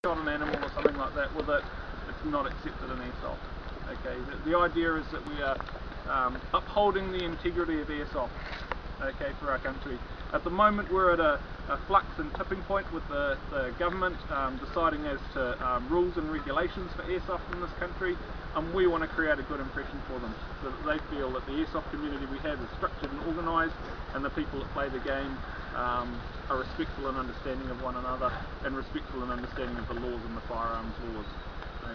shot an animal or something like that with it, it's not accepted in airsoft. Okay, the idea is that we are upholding the integrity of airsoft, okay, for our country. At the moment we're at a flux and tipping point with the government deciding as to rules and regulations for airsoft in this country, and we want to create a good impression for them, so that they feel that the airsoft community we have is structured and organised, and the people that play the game are respectful and understanding of one another, and respectful and understanding of the laws and the firearms laws.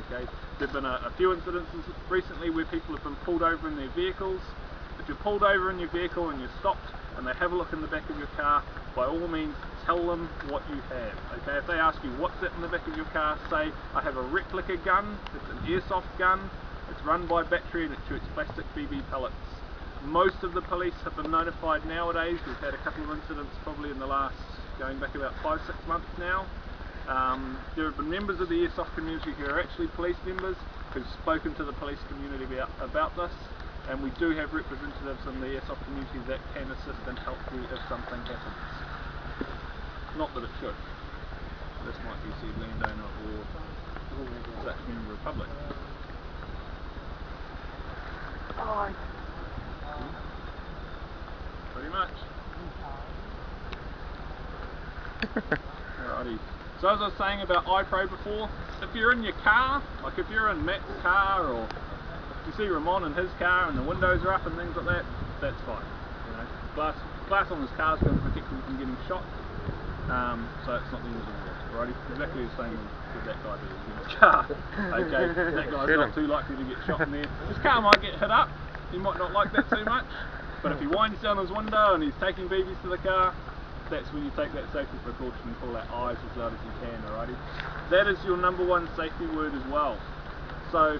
Okay, there have been a few incidences recently where people have been pulled over in their vehicles. If you're pulled over in your vehicle and you're stopped and they have a look in the back of your car, by all means tell them what you have. Okay, if they ask you what's that in the back of your car, say I have a replica gun, it's an airsoft gun, it's run by battery and it shoots plastic BB pellets. Most of the police have been notified nowadays. We've had a couple of incidents probably in the last, going back about 5-6 months now. There have been members of the airsoft community who are actually police members who've spoken to the police community about this, and we do have representatives in the airsoft community that can assist and help you if something happens. Not that it should. This might be said landowner or such member of public. Pretty much. Alrighty. So as I was saying about iPro before, if you're in your car, like if you're in Matt's car, or if you see Ramon in his car and the windows are up and things like that, that's fine. You know, glass on his car is going to protect him from getting shot, so it's not the end of the world. Alrighty, exactly the same with that guy there in his car. Okay, that guy's not too likely to get shot in there. His car might get hit up, he might not like that too much, but if he winds down his window and he's taking BBs to the car, that's when you take that safety precaution and call out eyes as loud as you can, alrighty? That is your #1 safety word as well. So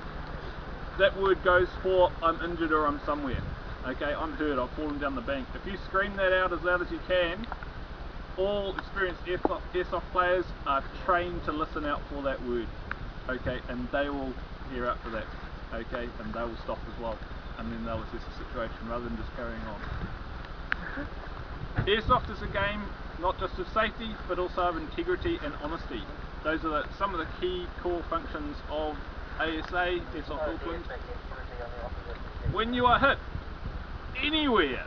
that word goes for I'm injured or I'm somewhere. Okay, I'm hurt, I've fallen down the bank. If you scream that out as loud as you can, all experienced airsoft players are trained to listen out for that word. Okay, and they will hear out for that. Okay, and they will stop as well. And then they'll assess the situation rather than just carrying on. Airsoft is a game not just of safety but also of integrity and honesty. Those are some of the key core functions of ASA, Airsoft Auckland. When you are hit anywhere,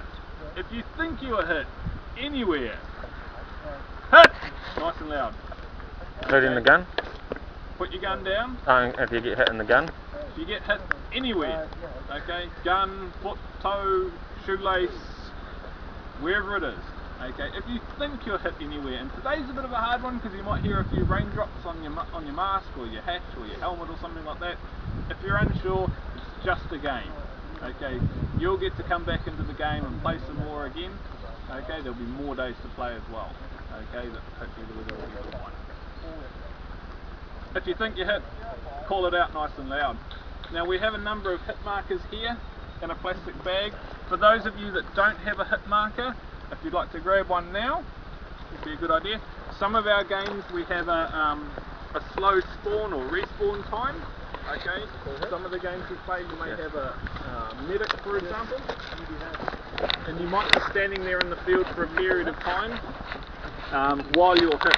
if you think you are hit anywhere, hit! Nice and loud. Put in the gun? Put your gun down. If you get hit in the gun? If you get hit anywhere, okay, gun, foot, toe, shoelace, wherever it is, okay, if you think you're hit anywhere, and today's a bit of a hard one because you might hear a few raindrops on your mask or your hat or your helmet or something like that. If you're unsure, it's just a game, okay, you'll get to come back into the game and play some more again, okay, there'll be more days to play as well, okay, that hopefully the weather will be fine. If you think you're hit, call it out nice and loud. Now we have a number of hit markers here in a plastic bag. For those of you that don't have a hit marker, if you'd like to grab one now, it'd be a good idea. Some of our games we have a slow spawn or respawn time. Okay, some of the games we play you may have a medic, for example, and you might be standing there in the field for a period of time while you're hit.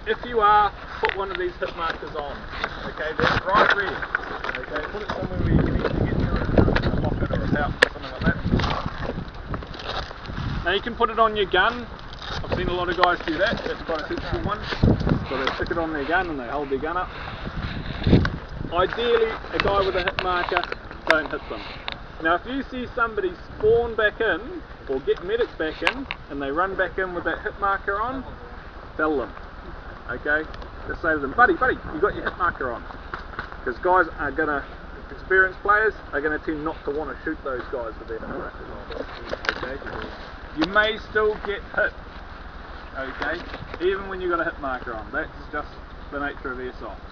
If you are, put one of these hit markers on. Okay, they're bright red. Okay, put it somewhere where you can easily get to it, in a pocket or a pouch or something like that. Now you can put it on your gun. I've seen a lot of guys do that. That's quite a sensible one. So they stick it on their gun and they hold their gun up. Ideally, a guy with a hit marker, don't hit them. Now if you see somebody spawn back in, or get medic back in, and they run back in with that hit marker on, tell them. Okay? Just say to them, buddy, you got your hit marker on. Because guys are going to, experienced players are going to tend not to want to shoot those guys with their hit markers on. Okay? You may still get hit. Okay? Even when you've got a hit marker on. That's just the nature of airsoft.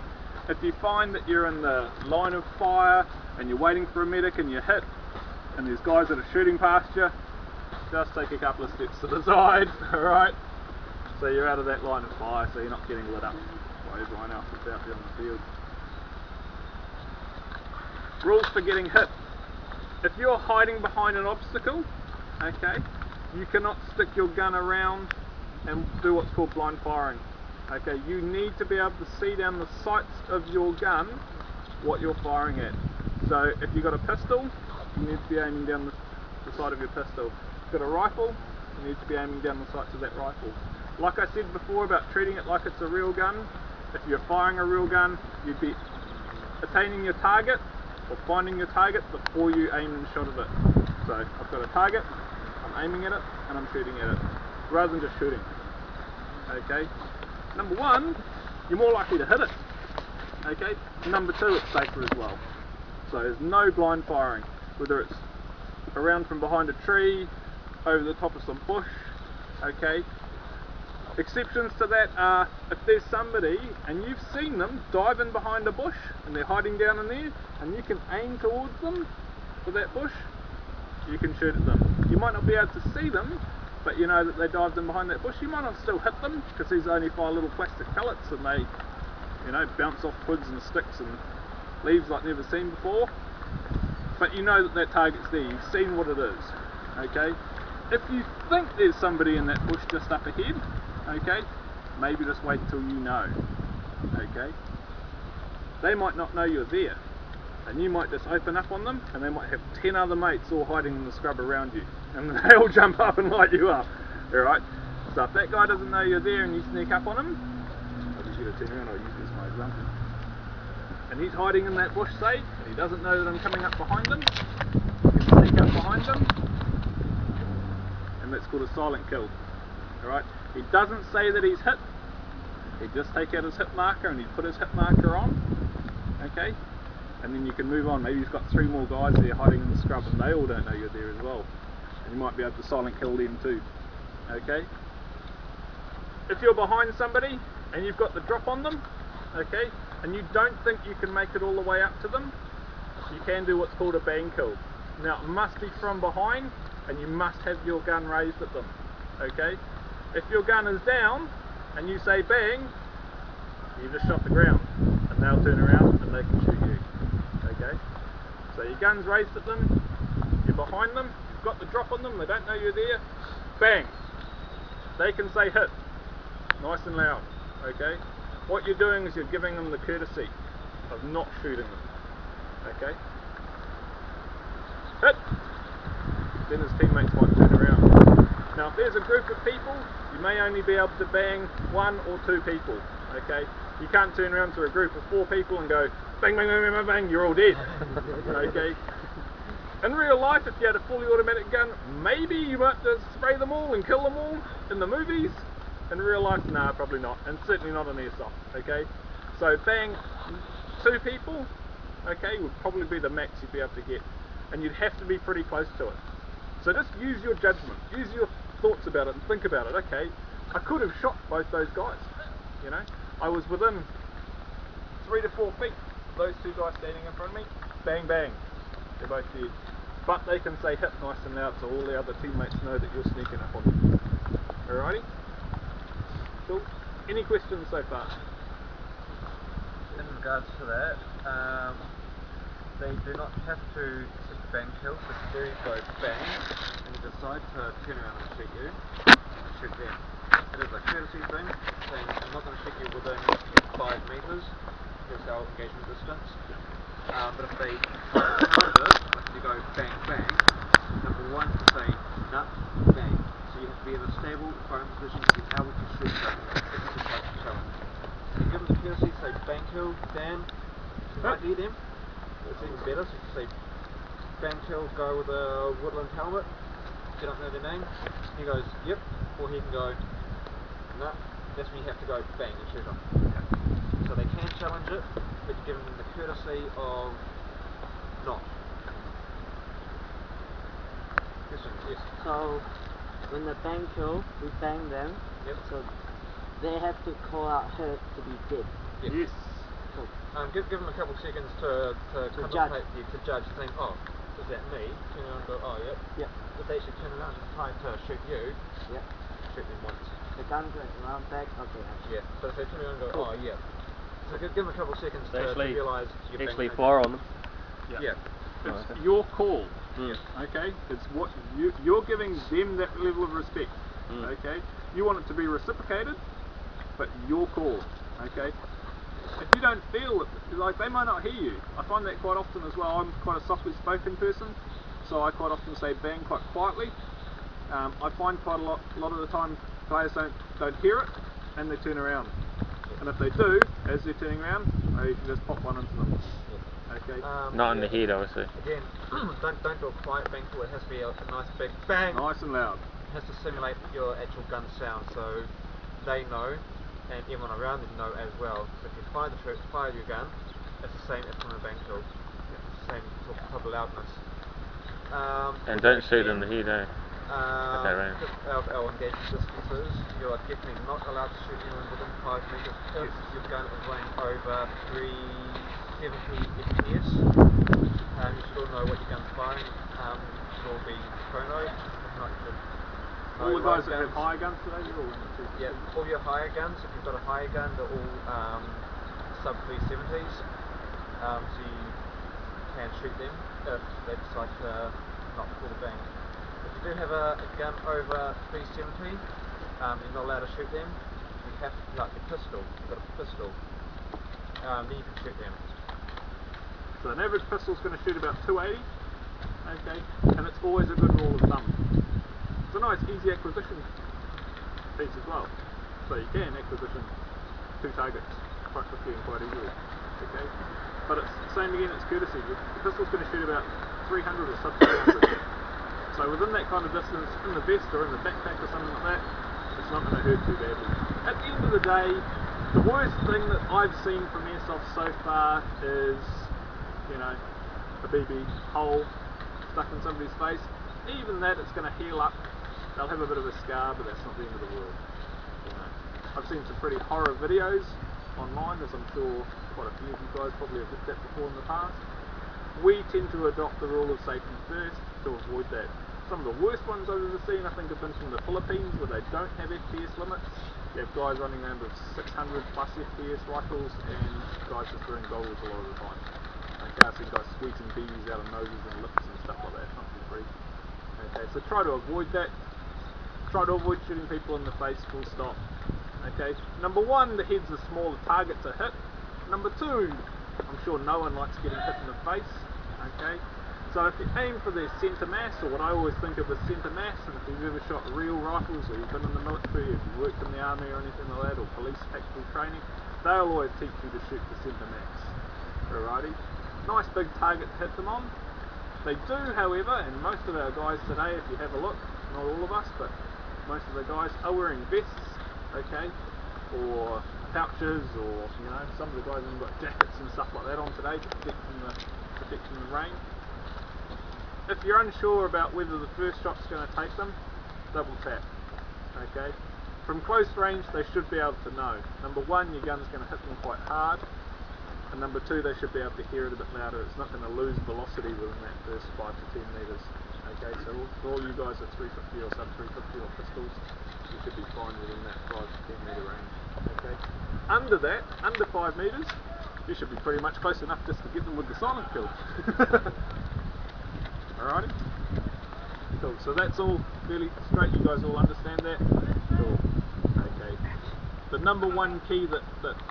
If you find that you're in the line of fire and you're waiting for a medic and you're hit and there's guys that are shooting past you, just take a couple of steps to the side, alright? So you're out of that line of fire, so you're not getting lit up by everyone else that's out there on the field. Rules for getting hit. If you're hiding behind an obstacle, okay, you cannot stick your gun around and do what's called blind firing. Okay, you need to be able to see down the sights of your gun what you're firing at. So if you've got a pistol, you need to be aiming down the sight of your pistol. If you've got a rifle, you need to be aiming down the sights of that rifle. Like I said before about treating it like it's a real gun, if you're firing a real gun, you'd be attaining your target or finding your target before you aim and shot at it. So I've got a target, I'm aiming at it, and I'm shooting at it, rather than just shooting. Okay. Number one, you're more likely to hit it. Okay. Number two, it's safer as well. So there's no blind firing, whether it's around from behind a tree, over the top of some bush. Okay. Exceptions to that are if there's somebody and you've seen them dive in behind a bush and they're hiding down in there, and you can aim towards them with that bush, you can shoot at them. You might not be able to see them, but you know that they dived in behind that bush. You might not still hit them because these only fire little plastic pellets and they, you know, bounce off twigs and sticks and leaves like never seen before. But you know that that target's there. You've seen what it is. Okay. If you think there's somebody in that bush just up ahead, okay, maybe just wait till you know. Okay. They might not know you're there, and you might just open up on them, and they might have 10 other mates all hiding in the scrub around you, and they all jump up and light you up. Alright? So if that guy doesn't know you're there and you sneak up on him, I'll just get a 10 around, I'll use this as my example. And he's hiding in that bush, say, and he doesn't know that I'm coming up behind him, you can sneak up behind him, and that's called a silent kill. Alright? He doesn't say that he's hit, he'd just take out his hit marker and he'd put his hit marker on, okay? And then you can move on. Maybe he's got 3 more guys there hiding in the scrub and they all don't know you're there as well. And you might be able to silent kill them too, okay? If you're behind somebody and you've got the drop on them, okay, and you don't think you can make it all the way up to them, you can do what's called a bang kill. Now it must be from behind and you must have your gun raised at them, okay? If your gun is down and you say bang, you just shot the ground and they'll turn around and they can shoot you. Okay? So your gun's raised at them, you're behind them, you've got the drop on them, they don't know you're there, bang! They can say hit, nice and loud. Okay? What you're doing is you're giving them the courtesy of not shooting them. Okay? Hit! Then his teammates might turn around. Now if there's a group of people, you may only be able to bang 1 or 2 people, okay? You can't turn around to a group of 4 people and go bang, bang, bang, bang, bang, bang, you're all dead, okay? In real life, if you had a fully automatic gun, maybe you might just spray them all and kill them all in the movies. In real life, nah, probably not, and certainly not an airsoft, okay? So bang 2 people, okay, would probably be the max you'd be able to get, and you'd have to be pretty close to it. So just use your judgment, use your thoughts about it and think about it. Okay, I could have shot both those guys, you know, I was within 3 to 4 feet of those 2 guys standing in front of me, bang bang, they're both dead. But they can say hit nice and loud so all the other teammates know that you're sneaking up on them. Alrighty? Cool. Any questions so far? In regards to that, they do not have to set the bang kill, but if they go bang and you decide to turn around and shoot you, shoot them. It is a courtesy thing, saying I'm not going to shoot you within 5 metres, here's our engagement distance. But if they if you go bang bang, number 1 to say nut bang. So you have to be in a stable firing position to be able to shoot them. This is the type of challenge. You give them the courtesy, say bang kill, Dan, you might need them. It's even better, so you say bang kill, go with a woodland helmet, you don't know their name, he goes yep, or he can go nah, that's when you have to go bang and shoot them. So they can challenge it, but you give them the courtesy of not. Yes. So when the bang kill, we bang them, Yep. so they have to call out hit to be dead. Yes. Cool. Give them a couple of seconds to judge. To judge, think, oh, is that me? Turn around and go, oh, yep. Yep. If they should turn around and try to shoot you, Yep. shoot them once. The gun goes around back, okay. Yeah. So if they turn around and go, Cool. oh, yeah. So give them a couple of seconds to Actually- realise you're Actually banging fire on them. Yeah. It's okay. your call. Mm. Okay, it's what you're giving them that level of respect. Mm. Okay, you want it to be reciprocated. but your call, okay? If you don't feel it, like they might not hear you. I find that quite often as well. I'm quite a softly spoken person, so I quite often say bang quite quietly. I find quite a lot of the time players don't hear it and they turn around. And if they do, as they're turning around, you can just pop one into them. Okay. Not in the heat, obviously. Again, don't do a quiet bang call. It has to be a nice big bang. Nice and loud. It has to simulate your actual gun sound, so they know, and everyone around them know as well. So if you fire your gun, it's the same as from a bang kill. It's the same type of loudness. And don't shoot in the heat, eh? Okay, right. Our engagement distances, you are definitely not allowed to shoot anyone within 5 meters if your gun is running over 370 FPS. You should all know what your gun's firing. It will be chrono. If not, you should know All the guys that guns. have higher guns today, you're all in the 250. Yeah, all your higher guns, if you've got a higher gun, they're all sub 370s. So you can shoot them if they decide to not pull the bang. If you do have a gun over 370, you're not allowed to shoot them. You have like a pistol. You've got a pistol. Then you can shoot them. So an average pistol is going to shoot about 280, okay, and it's always a good rule of thumb. It's a nice easy acquisition piece as well. So you can acquisition 2 targets quite quickly and quite easily, okay. But it's same again, it's courtesy. The pistol's going to shoot about 300 or sub 300. So within that kind of distance, in the vest or in the backpack or something like that, it's not going to hurt too badly. At the end of the day, the worst thing that I've seen from airsoft so far is, you know, a BB hole stuck in somebody's face. Even that, it's going to heal up. They'll have a bit of a scar, but that's not the end of the world. You know, I've seen some pretty horror videos online, as I'm sure quite a few of you guys probably have looked at before in the past. We tend to adopt the rule of safety first to avoid that. Some of the worst ones I've ever seen, I think, have been from the Philippines, where they don't have FPS limits. You have guys running around with 600 plus FPS rifles, and guys just wearing goggles a lot of the time. Okay, I've seen guys squeezing BBs out of noses and lips and stuff like that. Not too free. Okay, so try to avoid that. Try to avoid shooting people in the face, full stop. Okay, number 1, the head's a smaller target to hit. Number 2, I'm sure no one likes getting hit in the face. Okay, so if you aim for their centre mass, or what I always think of as centre mass, and if you've ever shot real rifles, or you've been in the military, if you've worked in the army or anything like that, or police tactical training, they'll always teach you to shoot the centre mass. Alrighty, nice big target to hit them on. They do, however, and most of our guys today, if you have a look, not all of us, but most of the guys are wearing vests, okay, or pouches, or you know, some of the guys have got jackets and stuff like that on today to protect from the rain. If you're unsure about whether the first shot's going to take them, double tap. Okay. From close range, they should be able to know. Number 1, your gun's going to hit them quite hard, and number 2, they should be able to hear it a bit louder. It's not going to lose velocity within that first 5 to 10 meters. Okay. So for all you guys at 350 or sub 350 or pistols, you should be fine within that 5 to 10 meter range. Okay. Under that, under 5 meters, you should be pretty much close enough just to get them with the silent kill. Alrighty? Cool, so that's all fairly straight, you guys all understand that? Cool. Okay. The number 1 key that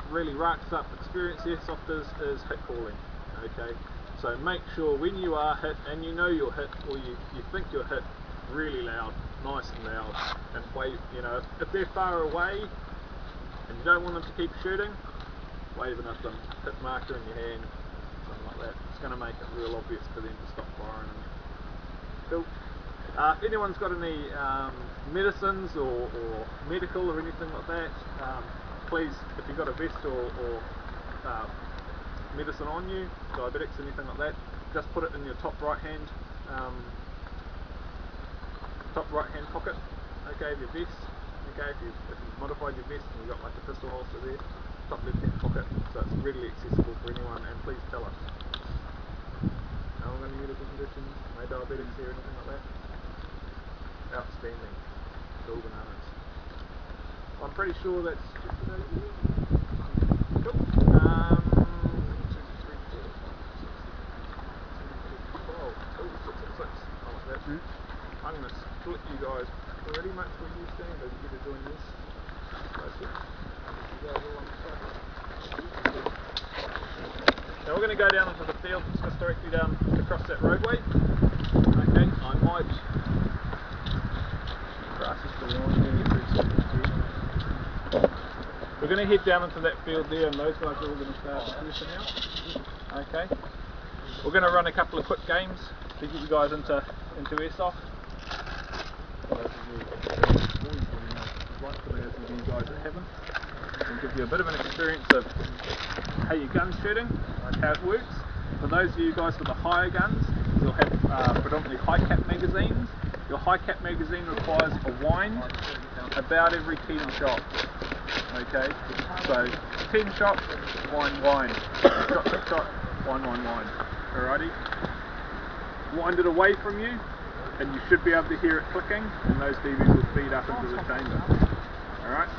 really racks up experienced airsofters is hit calling. Okay? So make sure when you are hit, and you know you're hit, or you think you're hit, really loud, nice and loud, and wave, you know, if they're far away, and you don't want them to keep shooting, waving at them, hit marker in your hand, something like that. It's going to make it real obvious for them to stop firing. Cool. If anyone's got any medicines or medical or anything like that, please, if you've got a vest or medicine on you, diabetics, anything like that, just put it in your top right hand pocket, okay, of your vest. Okay, if you've modified your vest and you've got like a pistol holster there, top left hand pocket, so it's readily accessible for anyone, and please tell us. No one got any medical conditions, no diabetics here, anything like that? Outstanding. Cool bananas. I'm pretty sure that's just about it. Cool. 1, 2, 3, 4, 5, 6, 7, 8, 12. Oh, 6, 6, 6. I like that. I'm going to split you guys pretty much where you stand, but you get to join this. we're going to go down into the field, just directly down across that roadway. Okay, I might... Grass is still on, we're going to head down into that field there, and those guys are all going to start finishing out. Okay. We're going to run a couple of quick games to get you guys into AirSoft. You guys that haven't, and give you a bit of an experience of how your gun shooting, how it works. For those of you guys with the higher guns, you'll have predominantly high cap magazines. Your high cap magazine requires a wind about every 10 shots. Okay, so 10 shots, wind, shot, wind. Alrighty, wind it away from you, and you should be able to hear it clicking, and those DBs will feed up into the chamber. Alright.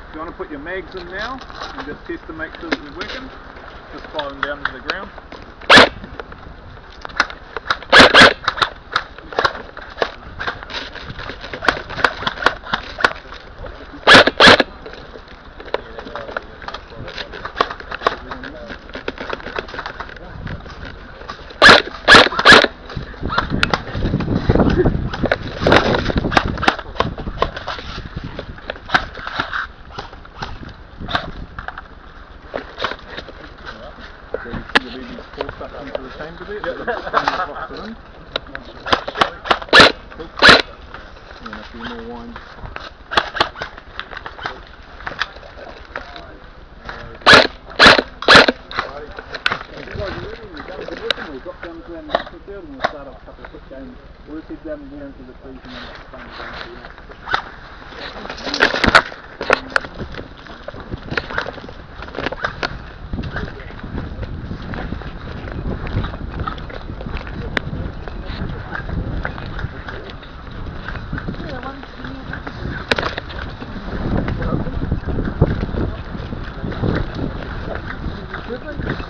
If you want to put your mags in now and just test to make sure that they're working, just fire them down to the ground. So you see the babies pull stuff into the chamber there. Yep. Box it in. And a few more wines. We'll drop down to the field and we'll start off a couple of quick games. We'll just head down there into the trees and then we'll the game.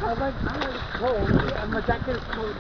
I like cold, and my jacket is cold.